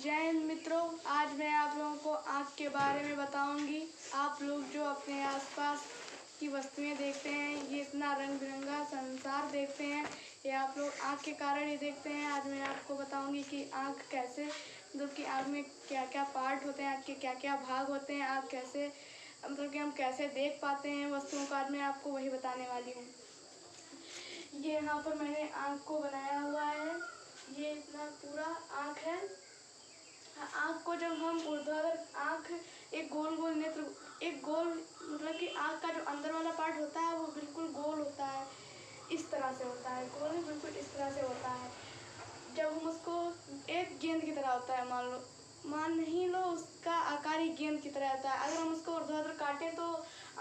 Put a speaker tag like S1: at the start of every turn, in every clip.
S1: जय हिंद मित्रों, आज मैं आप लोगों को आँख के बारे में बताऊंगी। आप लोग जो अपने आसपास की वस्तुएं देखते हैं, ये इतना रंग बिरंगा संसार देखते हैं, ये आप लोग आँख के कारण ही देखते हैं। आज मैं आपको बताऊंगी कि आँख कैसे, मतलब कि आँख में क्या क्या पार्ट होते हैं, आँख के क्या क्या भाग होते हैं, आँख कैसे, मतलब कि हम कैसे देख पाते हैं वस्तुओं को। आज मैं आपको वही बताने वाली हूँ। ये यहाँ पर मैंने आँख को बनाया हुआ है। ये इतना पूरा आँख है। आँख को जब हम ऊर्ध्वाधर आँख एक गोल गोल नेत्र, एक गोल, मतलब कि आँख का जो अंदर वाला पार्ट होता है वो बिल्कुल गोल होता है, इस तरह से होता है। गोल बिल्कुल इस तरह से होता है। जब हम उसको एक गेंद की तरह होता है, मान नहीं लो, उसका आकार ही गेंद की तरह होता है। अगर हम उसको ऊर्ध्वाधर काटें तो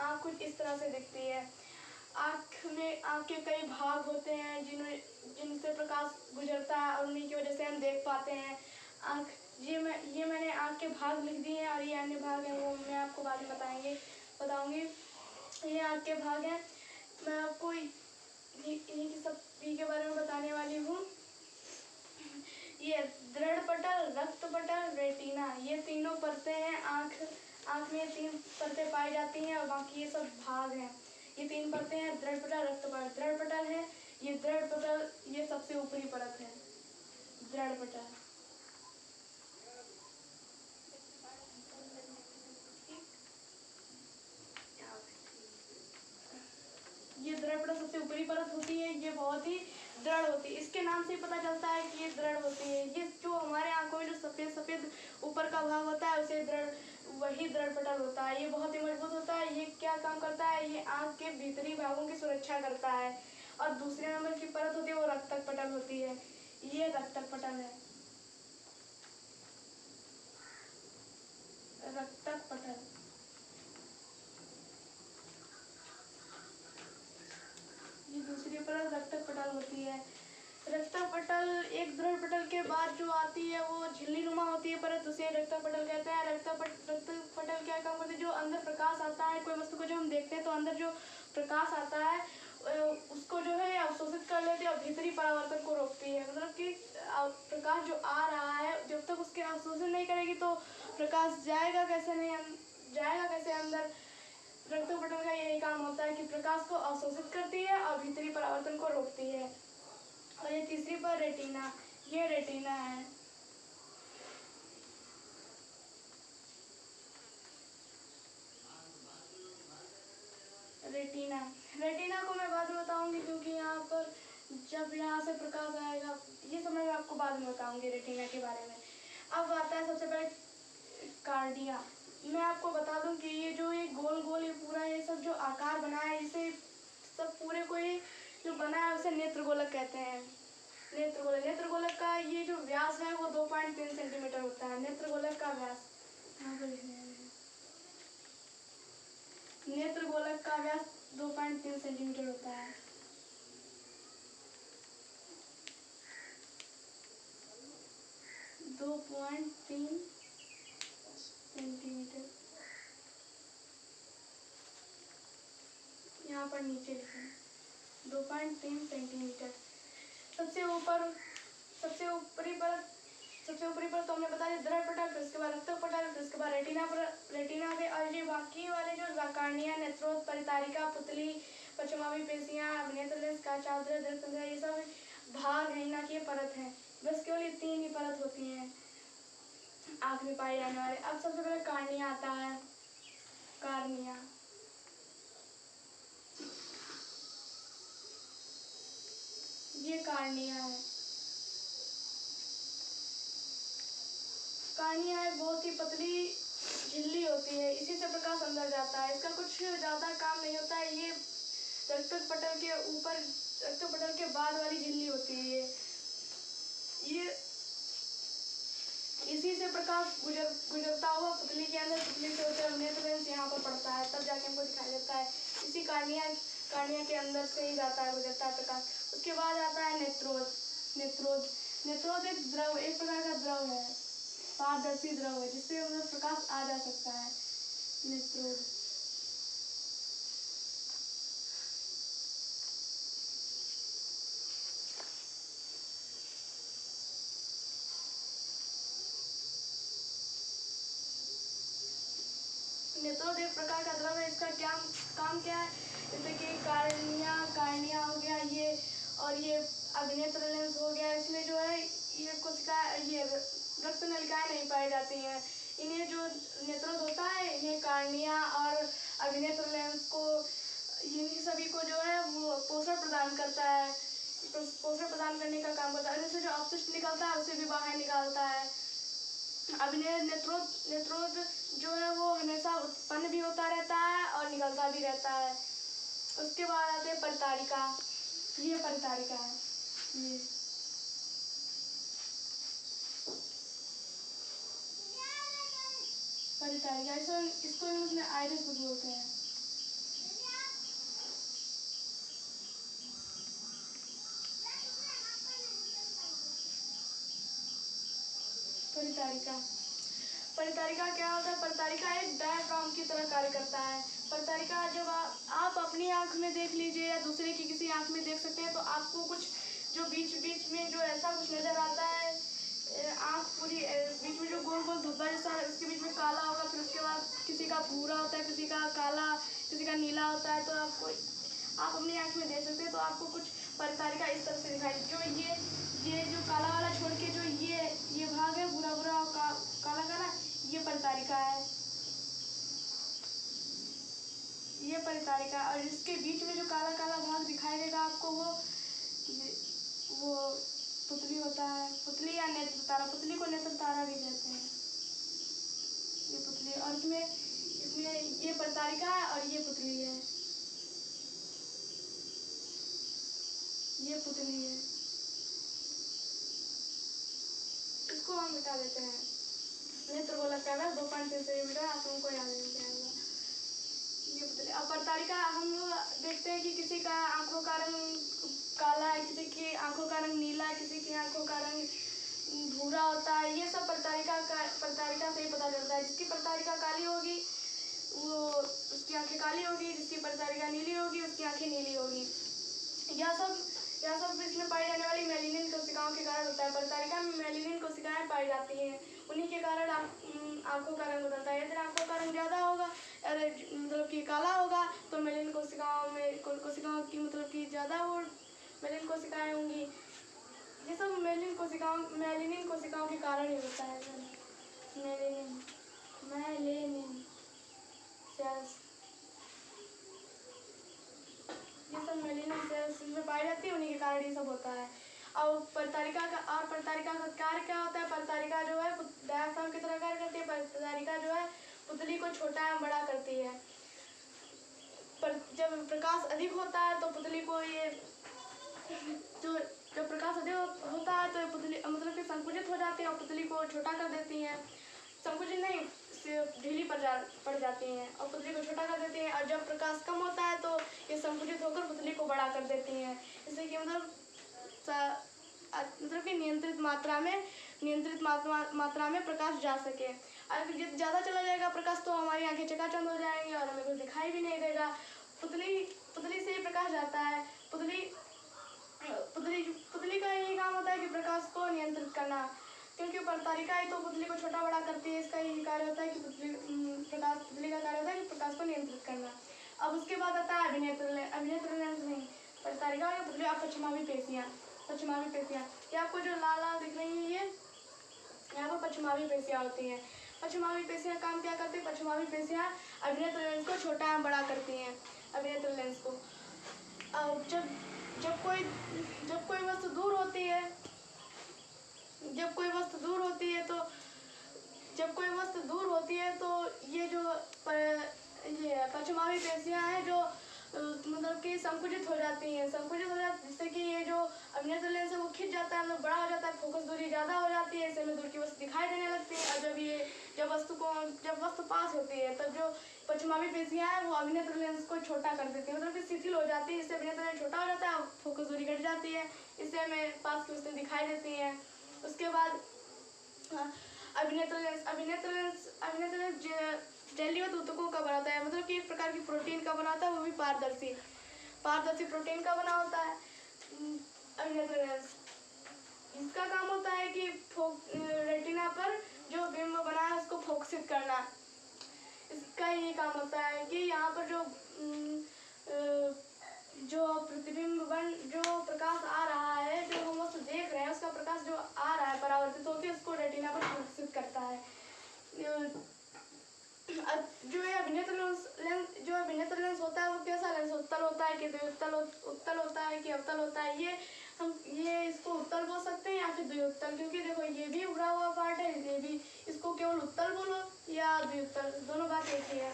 S1: आँख कुछ इस तरह से दिखती है। आँख के कई भाग होते हैं जिनसे प्रकाश गुजरता है और उन्हीं की वजह से हम देख पाते हैं। आँख, ये मैंने आँख के भाग लिख दिए हैं और ये अन्य भाग हैं, वो मैं आपको बाद में बताऊंगी। ये आँख के भाग हैं। मैं आपको इन्हीं की सब के बारे में बताने वाली हूँ। ये दृढ़ पटल, रक्त पटल, रेटिना, ये तीनों परतें हैं। आँख में तीन परतें पाई जाती हैं और बाकी ये सब भाग हैं। ये तीन परतें हैं, दृढ़ पटल, रक्त पटल। दृढ़ पटल है ये, दृढ़ पटल ये सबसे ऊपरी परत है, दृढ़ पटल। ये दृढ़ पटल सबसे ऊपरी परत होती है। ये बहुत ही दृढ़ होती है, इसके नाम से ही पता चलता है कि ये दृढ़ होती है। ये जो हमारे आंखों में जो सफेद सफेद ऊपर का भाग होता है उसे वही दृढ़ पटल होता है। ये बहुत ही मजबूत होता है। ये क्या काम करता है, ये आंख के भीतरी भागों की सुरक्षा करता है। और दूसरे नंबर की परत होती है वो रक्तक पटल होती है। ये रक्तक पटल है, रक्तक पटल। ये दूसरी परत रक्तक पटल होती है। रक्तक पटल एक दृढ़ पटल के बाद जो आती है वो झिल्ली नुमा होती है परत, उसे रक्तक पटल कहते हैं। रक्तक पटल क्या काम करती है, जो अंदर प्रकाश आता है, कोई वस्तु को जब हम देखते हैं तो अंदर जो प्रकाश आता है उसको जो है अवशोषित कर लेती है और भीतरी परावर्तन को रोकती है। मतलब कि प्रकाश जो आ रहा है, जब तक उसके अवशोषण नहीं करेगी तो प्रकाश जाएगा कैसे अंदर। रक्तक पटल का यही काम होता है कि प्रकाश को अवशोषित करती है और भीतरी परावर्तन को रोकती है। और ये तीसरी पर रेटिना, ये रेटिना है। रेटिना को मैं बाद में बताऊंगी, क्योंकि यहाँ पर जब यहाँ से प्रकाश आएगा, ये सब मैं आपको बाद में बताऊंगी रेटिना के बारे में। अब आता है सबसे पहले कार्डिया। मैं आपको बता दूं कि ये जो ये गोल गोल, ये पूरा ये सब जो आकार बना है, इसे सब पूरे को ये जो बना है उसे नेत्रगोलक कहते हैं। नेत्रगोलक का ये जो व्यास है वो 2.3 सेंटीमीटर होता है। नेत्रगोलक का व्यास, नेत्रगोलक का व्यास 2.3 सेंटीमीटर होता है। दो पॉइंट तीन सेंटीमीटर, यहाँ पर नीचे लिखें 2.3 सेंटीमीटर। सबसे ऊपरी पर तो हमने बता दिया दृढ़ पटल, फिर उसके बाद रक्तक पटल, फिर उसके बाद रेटिना पे। और ये बाकी वाले जो कार्निया, नेत्रोद, परितारिका, पुतली, पश्चिमावी पेशियां, नेत्र लेंस, काचाग्र, दृक्पंद्र, ये सब भाग है ना कि परत है। बस केवल ये तीन ही परत होती हैं आँख में पाए जाने वाले। अब सबसे पहले कार्निया आता है। कार्निया, ये कार्निया है। कार्निया है बहुत ही पतली झिल्ली होती है, इसी से प्रकाश अंदर जाता है। इसका कुछ ज़्यादा काम नहीं होता है। ये रक्तक पटल के ऊपर, रक्तक पटल के बाद वाली झिल्ली होती है। ये इसी से प्रकाश गुजरता हुआ पुतली के अंदर, पुतली से होकर नेत्र लेंस यहाँ पर पड़ता है, तब जाके हमको दिखाई देता है। इसी कार्निया के अंदर से ही जाता है, गुजरता है प्रकाश। उसके बाद आता है नेत्रोद एक प्रकार का द्रव है, पारदर्शी द्रव है, जिससे मतलब प्रकाश आ जा सकता है। नेत्रोद, नेत्रोदय प्रकार का द्रव है, इसका क्या काम क्या है, जैसे कि कार्निया हो गया ये, और ये अभिनेत्र लेंस हो गया। इसमें जो है ये कोशिका ये रक्त नलिकाएं नहीं पाई जाती हैं। इन्हें जो नेत्रोद होता है, इन्हें कार्निया और अभिनेत्र लेंस को, इन्हीं सभी को जो है वो पोषण प्रदान करता है, पोषण प्रदान करने का काम करता है। जैसे जो अपशिष्ट निकलता है उसे भी बाहर निकालता है। नेत्रोद जो है वो हमेशा उत्पन्न भी होता रहता है और निकलता भी रहता है। उसके बाद आते हैं परितारिका। ये परितारिका है, ये परितारिका, इसको इंग्लिश में आइरिस भी बोलते हैं। परितारिका क्या होता है? परितारिका एक डायाफ्राम की तरह कार्य करता है। परितारिका जब आप अपनी आंख में देख लीजिए या दूसरे की किसी आंख में देख सकते हैं, तो आपको कुछ जो बीच बीच में जो ऐसा कुछ नजर आता है, आंख पूरी बीच में जो गोल गोल धब्बा जैसा है, उसके बीच में काला होगा, फिर उसके बाद किसी का भूरा होता है, किसी का काला, किसी का नीला होता है। तो आप अपनी आंख में देख सकते हैं। तो आपको कुछ परितारिका इस तरह से दिखाई, जो ये जो काला वाला छोड़ के जो ये भाग है भूरा भूरा और काला काला, ये परितारिका है, ये परितारिका। और इसके बीच में जो काला काला भाग दिखाई देगा आपको, वो पुतली होता है, पुतली या नेत्र तारा। पुतली को नेत्र तारा भी कहते हैं, ये पुतली। और इसमें ये परितारिका है और ये पुतली है, ये पुतली है। इसको हम मिटा देते हैं, नेत्र को लगता है 2.3 सेंटीमीटर, आप लोगों को याद नहीं जाएगा। ये पुतली। अब परितारिका हम लोग देखते हैं कि किसी का आंखों का रंग काला है, किसी की आंखों का रंग नीला है, किसी की आंखों का रंग भूरा होता है। ये सब परितारिका से ही पता चलता है। जिसकी परितारिका काली होगी वो उसकी आंखें काली होगी, जिसकी परितारिका नीली होगी उसकी आंखें नीली होगी। यह सब इसमें पाई जाने वाली मेलानिन कोशिकाओं के कारण होता है। परितारिका में मेलानिन कोशिकाएं पाई जाती हैं, उन्हीं के कारण आंखों का रंग बदलता है। यदि आंखों का रंग ज़्यादा होगा, मतलब कि काला होगा, तो मेलानिन कोशिकाओं की मतलब कि ज़्यादा वो मेलानिन कोशिकाएं होंगी। ये सब मेलानिन कोशिकाओं के कारण ही होता है। मेलानिन सेल्स, ये सब मेलानिन सेल्स में पाई जाती है, उन्हीं के कारण ये सब होता है। और परितारिका का कार्य क्या होता है? परितारिका जो है डायाफ्राम की तरह कार्य करती है। परितारिका जो है पुतली को छोटा एवं बड़ा करती है। पर जब प्रकाश अधिक होता है तो पुतली को जब प्रकाश अधिक होता है तो पुतली मतलब कि संकुचित हो जाती है और पुतली को छोटा कर देती हैं। संकुचित नहीं, ढीली पड़ जाती हैं और पुतली को छोटा कर देती हैं। और जब प्रकाश कम होता है तो ये संकुचित होकर पुतली को बड़ा कर देती हैं। इससे कि मतलब कि नियंत्रित मात्रा में प्रकाश जा सके। अगर ज़्यादा चला जाएगा प्रकाश तो हमारी आंखें चकाचौंध हो जाएंगी और हमें कुछ दिखाई भी नहीं देगा। पुतली से ही प्रकाश जाता है। पुतली का यही काम होता है कि प्रकाश को नियंत्रित करना, क्योंकि परितारिका ही तो पुतली को छोटा बड़ा करती है। इसका यही कार्य होता है कि पुतली का कार्य होता है कि प्रकाश को नियंत्रित करना। अब उसके बाद आता है अभिनेत्र लेंस नहीं, परितारिका और पुतली। अब पश्चिमावी पेशियाँ, ये आपको जो लाल लाल दिख रही है, ये यहाँ पर पश्चिमावी पेशियाँ होती हैं। पश्चिमावी पेशियाँ काम क्या करती है? पश्चिमावी पेशियाँ अभिनेत्र लेंस को छोटा एवं बड़ा करती हैं, अभिनेत्र लेंस को। अब जब कोई वस्तु दूर होती है, तो ये जो पश्चिमावी पेशियाँ हैं जो मतलब कि संकुचित हो जाती हैं, जिससे कि ये जो अभिनेत्र लेंस है वो खिंच जाता है, मतलब बड़ा हो जाता है, फोकस दूरी ज़्यादा हो जाती है, इससे दूर की वस्तु दिखाई देने लगती है। और जब वस्तु पास होती है तब जो पश्चिमावी पेशियाँ हैं वो अभिनेत्र लेंस को छोटा कर देती है, मतलब कि शिथिल हो जाती है, इससे अभिनेत्र लेंस छोटा हो जाता है और फोकस दूरी घट जाती है, इससे हमें पास की वस्तु दिखाई देती हैं। उसके बाद अभिनेत्र लेंस जैलीय ऊतकों का बना होता है, मतलब कि एक प्रकार की प्रोटीन का बना होता है, वो भी पारदर्शी प्रोटीन का बना होता है अभिनेत्र लेंस। इसका काम होता है कि रेटिना पर जो बिंब बना है उसको फोकसित करना। इसका ये काम होता है कि यहाँ पर जो प्रतिबिंब बन जो प्रकाश आ रहा है, जो हम वस्तु देख रहे हैं, उसका प्रकाश जो आ रहा है परावर्तित होकर उसको रेटिना पर प्रदर्शित करता है। जो है अभिनेत्र लेंस होता है, वो कैसा लेंस, उत्तल होता है कि उत्तल होता है कि अवतल होता है, ये इसको उत्तल बोल सकते हैं या फिर द्विउत्तल, क्योंकि देखो ये भी उभरा हुआ पार्ट है, ये भी, इसको केवल उत्तल बोलो या द्विउत्तल, दोनों बात एक ही है।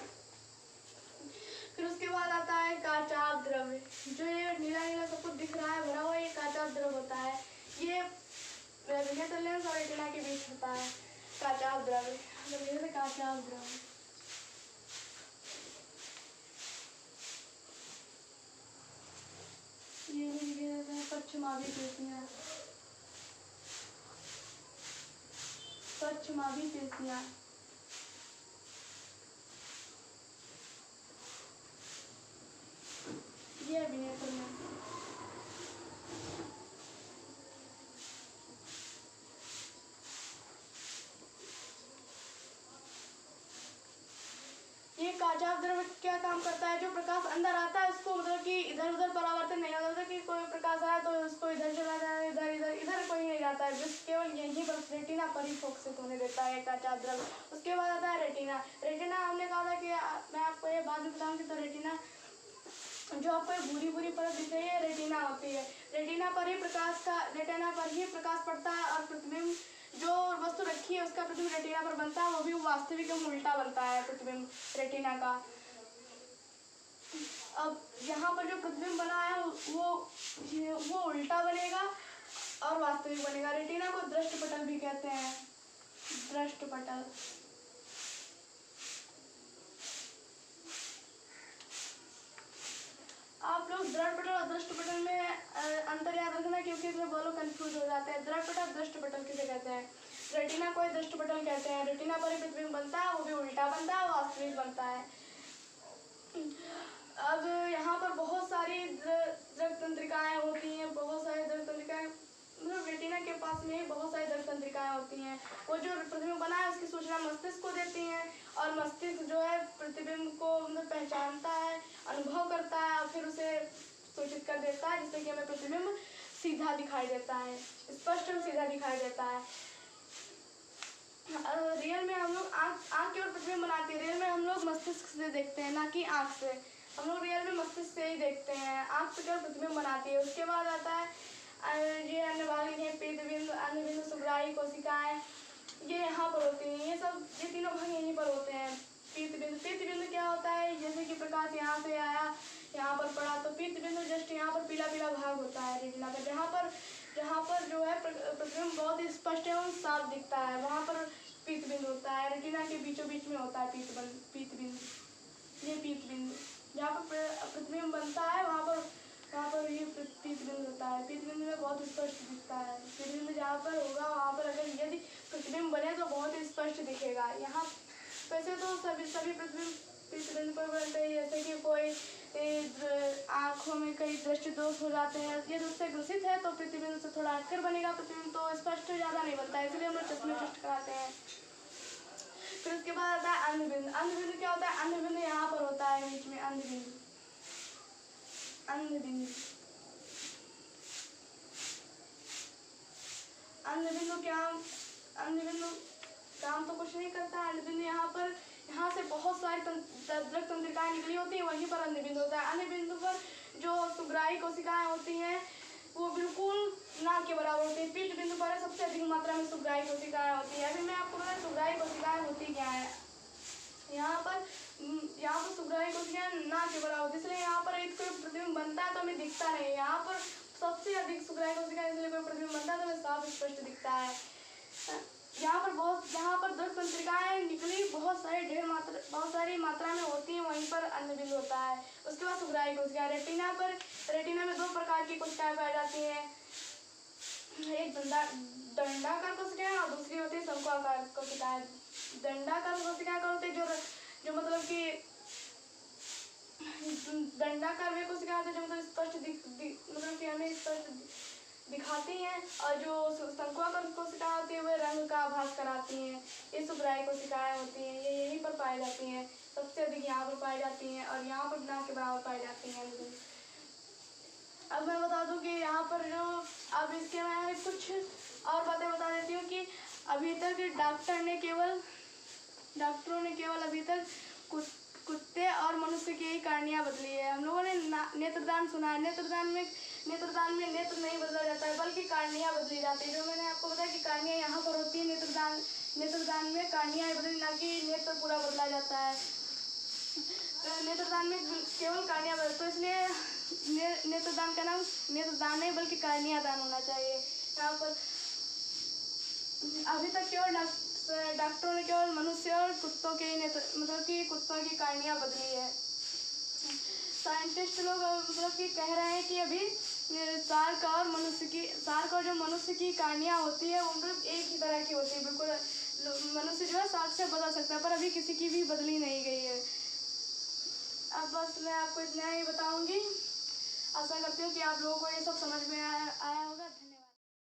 S1: फिर उसके बाद आता है काचाभ द्रव्य। जो ये नीला नीला सब कुछ दिख रहा है भरा हुआ, ये काचाभ द्रव्य होता है। ये अभिनेत्र लेंस और रेटिना के बीच होता है काचाभ द्रव्य। काचाभ द्रव्य ये भी लिखे जाते हैं पश्चिमाभी पेशियाँ। पश्चिमाभी पेशियाँ ये अभिनेत्र लेंस। ये काचाभ द्रव्य क्या काम करता है, जो प्रकाश अंदर आता है उसको मतलब कि इधर उधर परावर्तन नहीं होता, कि कोई प्रकाश आया तो उसको इधर चला जाए, इधर इधर इधर कोई नहीं जाता है, बस केवल यहीं पर रेटिना पर ही फोकसित होने देता है काचाभ द्रव्य। उसके बाद आता है रेटिना। रेटिना हमने कहा था कि मैं आपको ये बाद में बताऊंगी, तो रेटिना जो आपको भूरी भूरी परत दिख रही है रेटिना होती है। रेटिना पर ही प्रकाश पड़ता है और प्रतिबिंब जो वस्तु रखी है उसका प्रतिबिंब रेटिना पर बनता है, वो भी वास्तविक में उल्टा बनता है प्रतिबिंब रेटिना का। अब यहाँ पर जो प्रतिबिंब बना है वो उल्टा बनेगा और वास्तविक बनेगा। रेटिना को दृष्टपटल भी कहते हैं, दृष्टपटल। आप लोग दृढ़पटल और दृष्टपटल में अंतर याद रखना, क्योंकि इसमें बहुत लोग कंफ्यूज हो जाते हैं। दृढ़पटल दृष्टपटल किसे कहते हैं? रेटिना को दृष्टपटल कहते हैं। रेटिना पर ही प्रतिबिंब बनता है, वो भी उल्टा बनता है, वास्तविक बनता है। अब यहाँ पर बहुत सारी द्रव तंत्रिकाएं होती हैं, बहुत सारी द्रव तंत्रिकाएं, मतलब रेटिना के पास में बहुत सारी द्रव तंत्रिकाएं होती हैं। वो जो प्रतिबिंब बना है उसकी सूचना मस्तिष्क को देती हैं, और मस्तिष्क जो है प्रतिबिंब को मतलब पहचानता है, अनुभव करता है और फिर उसे सूचित कर देता है, जिससे कि हमें प्रतिबिंब सीधा दिखाई देता है, स्पष्ट और सीधा दिखाई देता है। रियल में हम लोग आँख की ओर प्रतिबिंब बनाते हैं। रियल में हम लोग मस्तिष्क से देखते हैं, ना कि आँख से। हम लोग रियल में मस्तिष्क से ही देखते हैं, आँख से केवल प्रतिबिंब बनाती है। उसके बाद आता है ये अन्य भाग है, पीतबिंदु, अन्नबिंदु, सुग्राही कोशिकाएं, ये यहाँ पर होती हैं। ये तीनों भाग यहीं पर होते हैं। पीतबिंदु क्या होता है, जैसे कि प्रकाश यहाँ से आया, यहाँ पर पड़ा, तो पीतबिंदु जस्ट यहाँ पर पीला पीला भाग होता है रेटिना का, जहाँ पर जो है प्रतिबिंब बहुत ही स्पष्ट एवं साफ दिखता है, वहाँ पर पीतबिंदु होता है। रेटिना के बीचों बीच में होता है पीतबिंदु। ये पीतबिंदु जहाँ पर प्रतिबिंब बनता है, वहाँ पर ये पीतबिंदु होता है। पीतबिंदु में बहुत स्पष्ट दिखता है। पीतबिंदु जहाँ पर होगा वहाँ पर अगर यदि प्रतिबिंब बने तो बहुत ही स्पष्ट दिखेगा। यहाँ वैसे तो सभी प्रतिबिंब पीतबिंदु पर बनते हैं, जैसे कि कोई आँखों में कई दृष्टि दोष हो जाते हैं, यदि उससे ग्रसित है तो पीतबिंदु से थोड़ा हटकर बनेगा प्रतिबिंब, तो स्पष्ट ज़्यादा नहीं बनता है, इसलिए हम लोग चश्मे टेस्ट कराते हैं। फिर उसके बाद आता है अन्नबिंदु। अन्नबिंदु क्या होता है? अन्नबिंदु यहाँ पर होता है बीच में, अन्नबिंदु। अन्नबिंदु काम तो कुछ नहीं करता है। अन्नबिंदु यहाँ से बहुत सारी द्रव तंत्रिकाएं निकली होती हैं, वहीं पर अन्नबिंदु होता है। अन्नबिंदु पर जो सुग्राही कोशिकाएं होती हैं वो बिल्कुल ना के बराबर होती है। पीत बिंदु पर सबसे अधिक मात्रा में सुग्राही कोशिकाएं होती है। अभी मैं आपको बता, सुग्राही कोशिकाएं होती क्या है। यहाँ पर सुग्राही कोशिकाएं ना के बराबर होती है, इसलिए यहाँ पर एक प्रतिबिंब बनता है तो हमें दिखता नहीं है। यहाँ पर सबसे अधिक सुग्राही कोशिकाएं, इसलिए कोई प्रतिबिंब बनता है तो हमें साफ स्पष्ट दिखता है। यहाँ पर द्रव तंत्रिकाएं निकली बहुत सारी मात्रा में होती है, वहीं पर अन्नबिंदु होता है। उसके बाद सुग्राही कोशिका। रेटिना में दो प्रकार की कोशिकाएं पाई जाती हैं, एक दंडाकार कोशिकाएं और दूसरी होती है शंक्वाकार कोशिकाएं। दंडाकार कोशिकाएं होती है जो मतलब कि दंडाकार वे कोशिकाएं होती है जो मतलब स्पष्ट मतलब कि हमें स्पष्ट दिखाती हैं, और जो शंक्वाकार कोशिकाएं होती है वे रंग का आभास कराती हैं। ये सुग्राही कोशिकाएं होती हैं, ये यहीं पर पाई जाती हैं। सबसे अधिक यहाँ पर पाई जाती हैं और यहाँ पर ना के बराबर पाई जाती हैं। अब मैं बता दूं कि यहाँ पर जो, अब इसके मैं कुछ और बातें बता देती हूँ कि अभी तक डॉक्टरों ने केवल अभी तक कुत्ते और मनुष्य की ही कहानियाँ बदली है। हम लोगों ने नेत्रदान सुना है। नेत्रदान में नेत्र नहीं बदला जाता है बल्कि कहानियाँ बदली जाती है। जो मैंने आपको बताया कि कहानियाँ यहाँ पर होती है, नेत्रदान में कहानियाँ बदली, ना कि नेत्र पूरा बदला जाता है। नेत्रदान में केवल कहानियाँ बदल, तो इसलिए नेत्रदान का नाम नेत्रदान नहीं बल्कि कहानियाँ दान होना चाहिए। यहाँ पर अभी तक केवल डॉक्टरों ने केवल मनुष्य और कुत्तों के मतलब कि कुत्तों की कहानियाँ बदली है। साइंटिस्ट लोग मतलब कि कह रहे हैं कि अभी शार्क और जो मनुष्य की कहानियाँ होती है वो मतलब एक ही तरह की होती है बिल्कुल। मनुष्य जो है शार्क से बदल सकता है, पर अभी किसी की भी बदली नहीं गई है। अब बस मैं आपको इतना ही बताऊंगी। आशा करती हूँ कि आप लोगों को ये सब समझ में आया होगा। धन्यवाद।